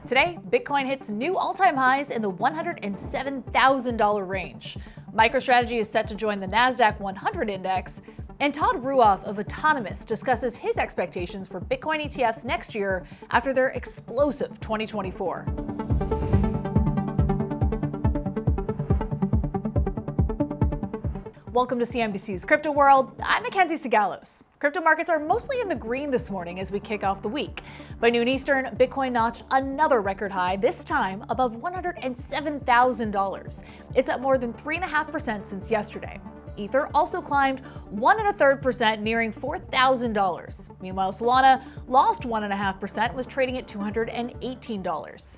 Today, Bitcoin hits new all-time highs in the $107,000 range. MicroStrategy is set to join the NASDAQ 100 index, and Todd Ruoff of Autonomys discusses his expectations for Bitcoin ETFs next year after their explosive 2024. Welcome to CNBC's Crypto World. I'm Mackenzie Sigalos. Crypto markets are mostly in the green this morning as we kick off the week. By noon Eastern, Bitcoin notched another record high, this time above $107,000. It's up more than 3.5% since yesterday. Ether also climbed 1.33%, nearing $4,000. Meanwhile, Solana lost 1.5%, was trading at $218.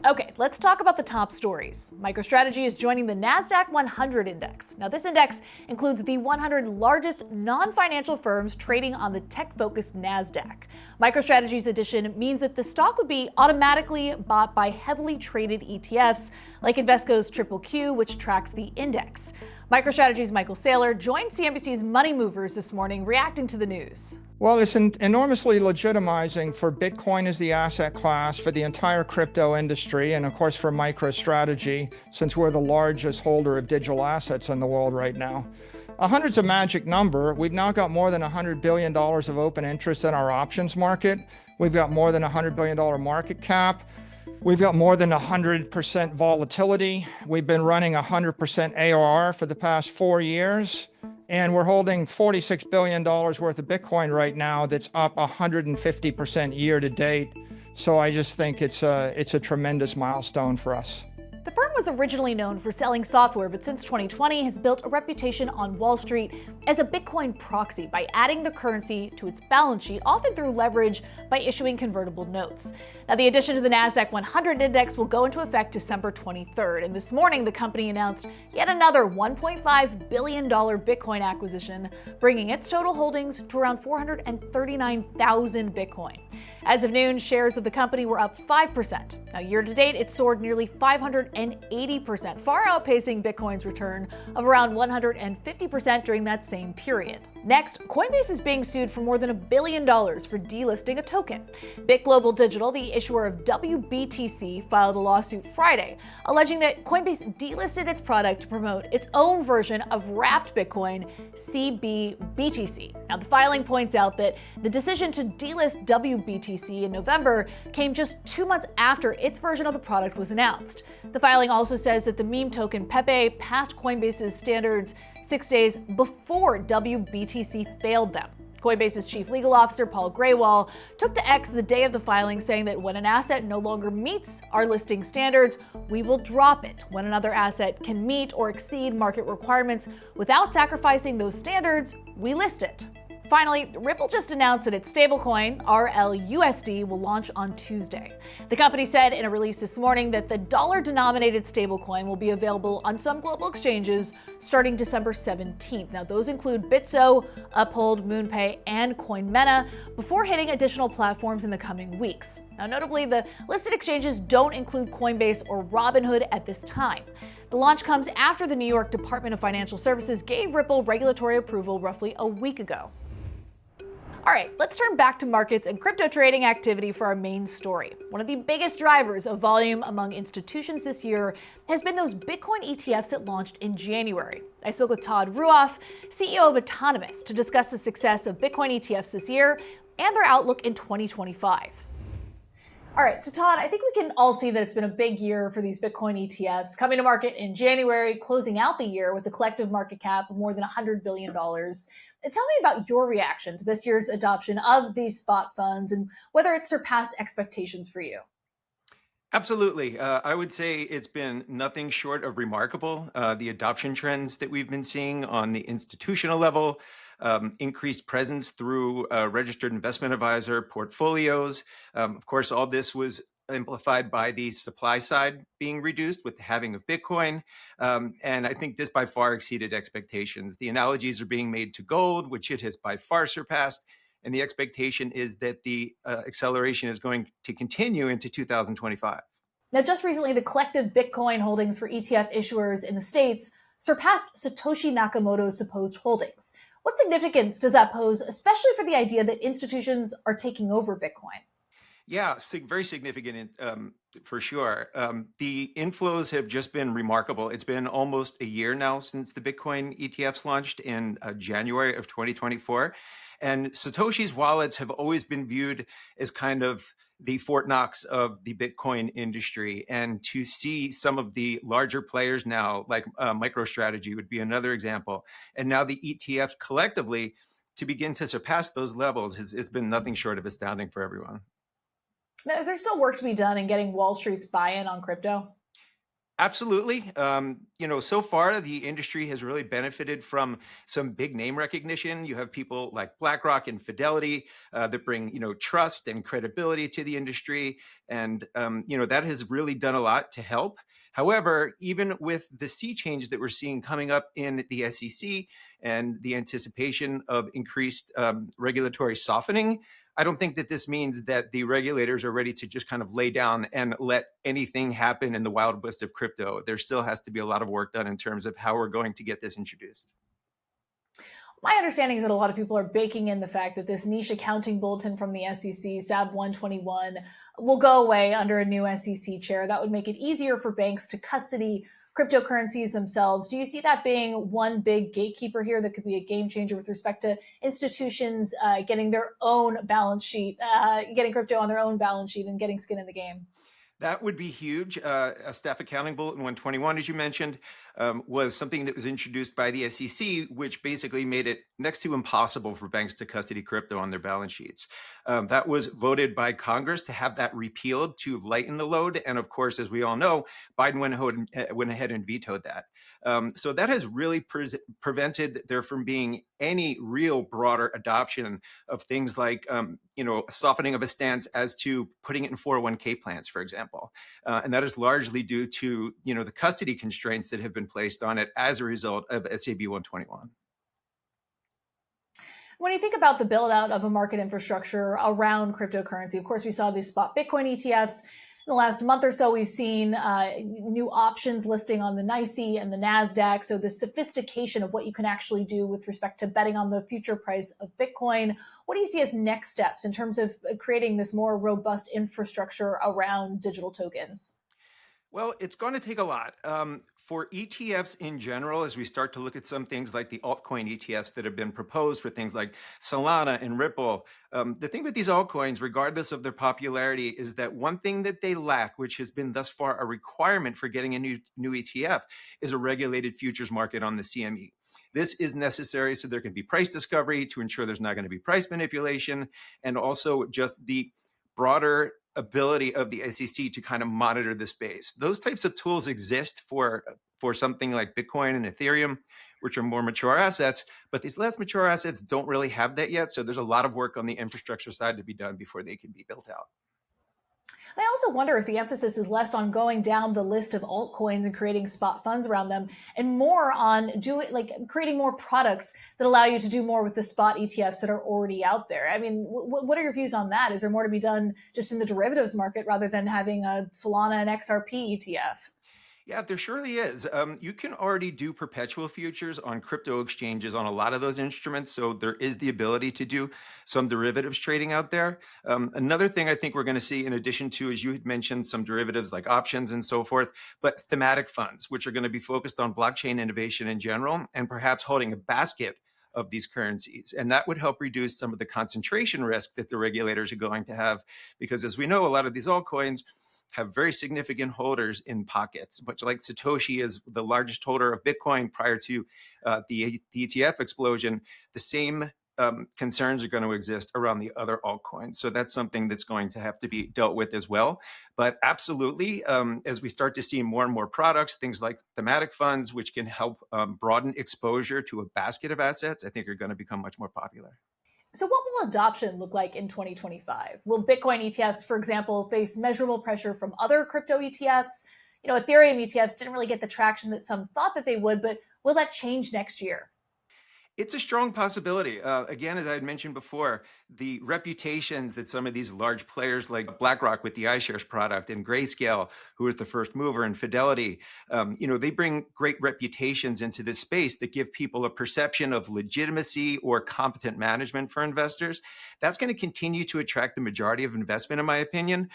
Okay, let's talk about the top stories. MicroStrategy is joining the NASDAQ 100 index. Now, this index includes the 100 largest non-financial firms trading on the tech-focused NASDAQ. MicroStrategy's addition means that the stock would be automatically bought by heavily traded ETFs, like Invesco's QQQ, which tracks the index. MicroStrategy's Michael Saylor joined CNBC's Money Movers this morning, reacting to the news. Well, it's enormously legitimizing for Bitcoin as the asset class, for the entire crypto industry, and of course for MicroStrategy, since we're the largest holder of digital assets in the world right now. 100's a magic number. We've now got more than $100 billion of open interest in our options market. We've got more than $100 billion market cap. We've got more than 100% volatility. We've been running 100% ARR for the past 4 years. And we're holding $46 billion worth of Bitcoin right now that's up 150% year to date. So I just think it's a tremendous milestone for us. The firm was originally known for selling software, but since 2020 has built a reputation on Wall Street as a Bitcoin proxy by adding the currency to its balance sheet, often through leverage by issuing convertible notes. Now, the addition to the NASDAQ 100 index will go into effect December 23rd, and this morning the company announced yet another $1.5 billion Bitcoin acquisition, bringing its total holdings to around 439,000 Bitcoin. As of noon, shares of the company were up 5%. Now, year to date, it soared nearly 580%, far outpacing Bitcoin's return of around 150% during that same period. Next, Coinbase is being sued for more than $1 billion for delisting a token. BitGlobal Digital, the issuer of WBTC, filed a lawsuit Friday, alleging that Coinbase delisted its product to promote its own version of wrapped Bitcoin, CBBTC. Now, the filing points out that the decision to delist WBTC in November came just 2 months after its version of the product was announced. The filing also says that the meme token Pepe passed Coinbase's standards 6 days before WBTC failed them. Coinbase's chief legal officer, Paul Graywall, took to X the day of the filing, saying that when an asset no longer meets our listing standards, we will drop it. When another asset can meet or exceed market requirements without sacrificing those standards, we list it. Finally, Ripple just announced that its stablecoin, RLUSD, will launch on Tuesday. The company said in a release this morning that the dollar-denominated stablecoin will be available on some global exchanges starting December 17th. Now, those include Bitso, Uphold, MoonPay, and CoinMeta, before hitting additional platforms in the coming weeks. Now, notably, the listed exchanges don't include Coinbase or Robinhood at this time. The launch comes after the New York Department of Financial Services gave Ripple regulatory approval roughly a week ago. All right, let's turn back to markets and crypto trading activity for our main story. One of the biggest drivers of volume among institutions this year has been those Bitcoin ETFs that launched in January. I spoke with Todd Ruoff, CEO of Autonomys, to discuss the success of Bitcoin ETFs this year and their outlook in 2025. All right, so Todd, I think we can all see that it's been a big year for these Bitcoin ETFs, coming to market in January, closing out the year with a collective market cap of more than $100 billion. Tell me about your reaction to this year's adoption of these spot funds and whether it surpassed expectations for you. Absolutely. I would say it's been nothing short of remarkable. The adoption trends that we've been seeing on the institutional level, increased presence through registered investment advisor portfolios. Of course, all this was amplified by the supply side being reduced with the halving of Bitcoin. And I think this by far exceeded expectations. The analogies are being made to gold, which it has by far surpassed. And the expectation is that the acceleration is going to continue into 2025. Now, just recently, the collective Bitcoin holdings for ETF issuers in the States surpassed Satoshi Nakamoto's supposed holdings. What significance does that pose, especially for the idea that institutions are taking over Bitcoin? Yeah, very significant for sure. The inflows have just been remarkable. It's been almost a year now since the Bitcoin ETFs launched in January of 2024. And Satoshi's wallets have always been viewed as kind of the Fort Knox of the Bitcoin industry. And to see some of the larger players now, like MicroStrategy would be another example, and now the ETFs collectively to begin to surpass those levels has been nothing short of astounding for everyone. Now, is there still work to be done in getting Wall Street's buy-in on crypto? Absolutely. So far the industry has really benefited from some big name recognition. You have people like BlackRock and Fidelity that bring, trust and credibility to the industry, and that has really done a lot to help. However, even with the sea change that we're seeing coming up in the SEC and the anticipation of increased regulatory softening, I don't think that this means that the regulators are ready to just kind of lay down and let anything happen in the wild west of crypto. There still has to be a lot of work done in terms of how we're going to get this introduced. My understanding is that a lot of people are baking in the fact that this niche accounting bulletin from the SEC, SAB 121, will go away under a new SEC chair. That would make it easier for banks to custody cryptocurrencies themselves. Do you see that being one big gatekeeper here that could be a game changer with respect to institutions getting their own balance sheet, getting crypto on their own balance sheet and getting skin in the game? That would be huge. A staff accounting bulletin 121, as you mentioned, was something that was introduced by the SEC, which basically made it next to impossible for banks to custody crypto on their balance sheets. That was voted by Congress to have that repealed to lighten the load. And of course, as we all know, Biden went ahead and vetoed that. So that has really prevented there from being any real broader adoption of things like, softening of a stance as to putting it in 401k plans, for example. And that is largely due to, the custody constraints that have been placed on it as a result of SAB 121. When you think about the build out of a market infrastructure around cryptocurrency, of course, we saw these spot Bitcoin ETFs. In the last month or so, we've seen new options listing on the NYSE and the NASDAQ. So the sophistication of what you can actually do with respect to betting on the future price of Bitcoin. What do you see as next steps in terms of creating this more robust infrastructure around digital tokens? Well, it's going to take a lot. For ETFs in general, as we start to look at some things like the altcoin ETFs that have been proposed for things like Solana and Ripple, the thing with these altcoins, regardless of their popularity, is that one thing that they lack, which has been thus far a requirement for getting a new ETF, is a regulated futures market on the CME. This is necessary so there can be price discovery to ensure there's not going to be price manipulation, and also just the broader ability of the SEC to kind of monitor the space. Those types of tools exist for something like Bitcoin and Ethereum, which are more mature assets, but these less mature assets don't really have that yet. So there's a lot of work on the infrastructure side to be done before they can be built out. I also wonder if the emphasis is less on going down the list of altcoins and creating spot funds around them, and more on creating more products that allow you to do more with the spot ETFs that are already out there. I mean, what are your views on that? Is there more to be done just in the derivatives market rather than having a Solana and XRP ETF? Yeah, there surely is. You can already do perpetual futures on crypto exchanges on a lot of those instruments. So there is the ability to do some derivatives trading out there. Another thing I think we're going to see, in addition to, as you had mentioned, some derivatives like options and so forth, but thematic funds, which are going to be focused on blockchain innovation in general, and perhaps holding a basket of these currencies. And that would help reduce some of the concentration risk that the regulators are going to have. Because as we know, a lot of these altcoins have very significant holders in pockets, much like Satoshi is the largest holder of Bitcoin prior to the ETF explosion. The same concerns are going to exist around the other altcoins. So that's something that's going to have to be dealt with as well. But absolutely, as we start to see more and more products, things like thematic funds, which can help broaden exposure to a basket of assets, I think are going to become much more popular. So what will adoption look like in 2025? Will Bitcoin ETFs, for example, face measurable pressure from other crypto ETFs? Ethereum ETFs didn't really get the traction that some thought that they would, but will that change next year? It's a strong possibility. Again, as I had mentioned before, the reputations that some of these large players like BlackRock with the iShares product and Grayscale, who was the first mover, and Fidelity, they bring great reputations into this space that give people a perception of legitimacy or competent management for investors. That's going to continue to attract the majority of investment, in my opinion.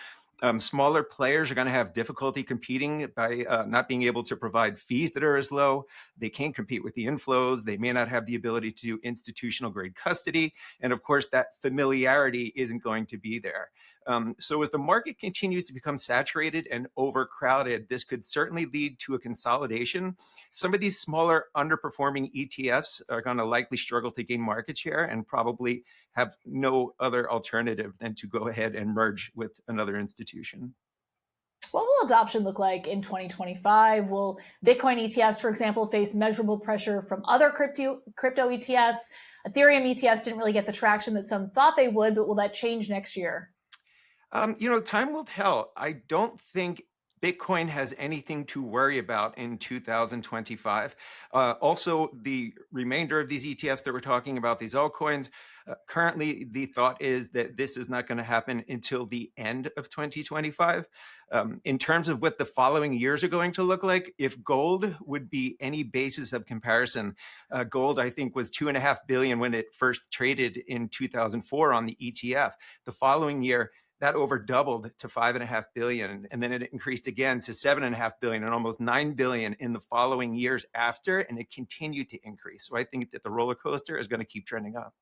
Smaller players are going to have difficulty competing by not being able to provide fees that are as low. They can't compete with the inflows. They may not have the ability to do institutional grade custody. And of course, that familiarity isn't going to be there. So as the market continues to become saturated and overcrowded, this could certainly lead to a consolidation. Some of these smaller underperforming ETFs are going to likely struggle to gain market share and probably have no other alternative than to go ahead and merge with another institution. What will adoption look like in 2025? Will Bitcoin ETFs, for example, face measurable pressure from other crypto ETFs? Ethereum ETFs didn't really get the traction that some thought they would, but will that change next year? Time will tell. I don't think Bitcoin has anything to worry about in 2025. Also, the remainder of these ETFs that we're talking about, these altcoins, currently the thought is that this is not going to happen until the end of 2025. In terms of what the following years are going to look like, if gold would be any basis of comparison, gold, I think, was $2.5 billion when it first traded in 2004 on the ETF. The following year, that over doubled to $5.5 billion. And then it increased again to $7.5 billion and almost $9 billion in the following years after. And it continued to increase. So I think that the roller coaster is going to keep trending up.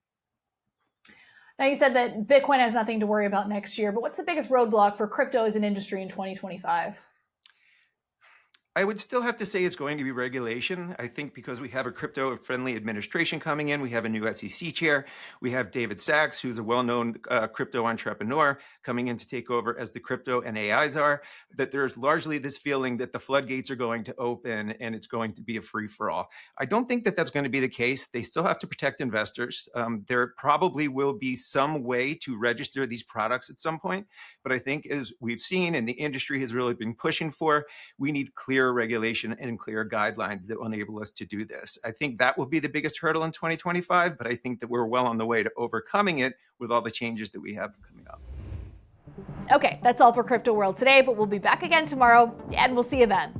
Now, you said that Bitcoin has nothing to worry about next year, but what's the biggest roadblock for crypto as an industry in 2025? I would still have to say it's going to be regulation. I think because we have a crypto-friendly administration coming in, we have a new SEC chair, we have David Sachs, who's a well-known crypto entrepreneur, coming in to take over as the crypto and AI czar, that there's largely this feeling that the floodgates are going to open and it's going to be a free-for-all. I don't think that that's going to be the case. They still have to protect investors. There probably will be some way to register these products at some point, but I think, as we've seen and the industry has really been pushing for, we need clear regulation and clear guidelines that will enable us to do this. I think that will be the biggest hurdle in 2025, but I think that we're well on the way to overcoming it with all the changes that we have coming up. Okay, that's all for Crypto World today, but we'll be back again tomorrow, and we'll see you then.